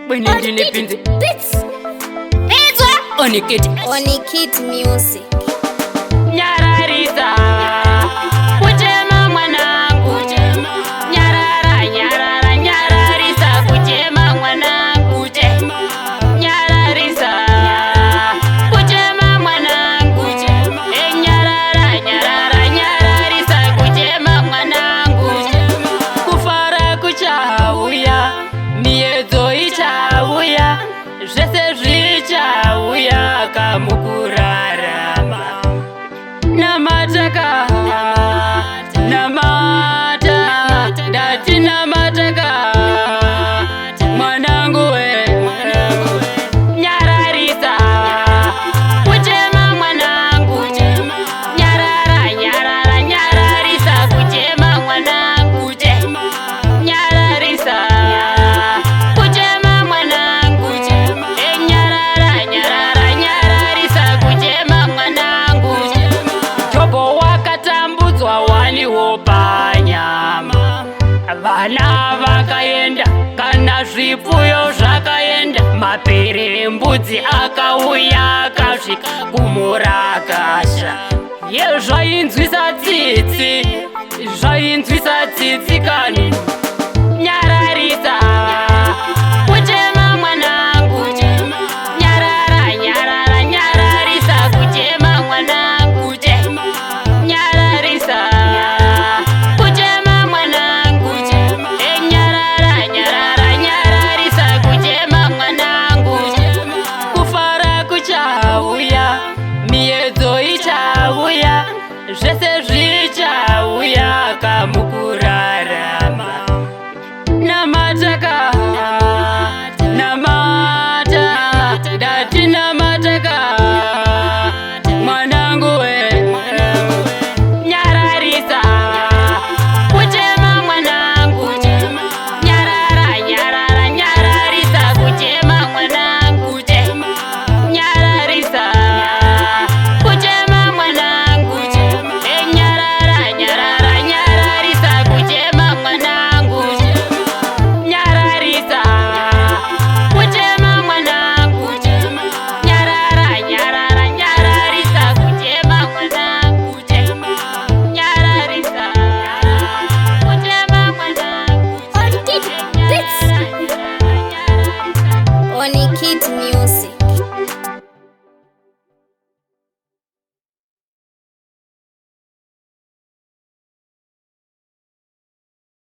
Benindini Pinzi Onikit Music. Nyarariza kuchema mwanangu, nyarara nyarara nyarariza kuchema mwanangu, nyarariza kuchema mwanangu, nyarara nyarara nyarariza kuchema mwanangu, kufara kuchauya miedzo ichauya zvese zvichauya kamukurarama namataka namata ndati namataka mwanangu we nyararisa kuchema mwanangu, nyarara nyarara nyararisa kuchema mwanangu, nyararisa kuchema mwanangu, nyarara nyarara nyararisa kuchema mwanangu. Jobo wakatambudzwa waliwopa nyama, vana vakaenda kana zvipfuyo zvakaenda, mapere mbudzi akauya akasvika kumurakasha. Zvainzwisa tsitsi, zvainzwisa tsitsi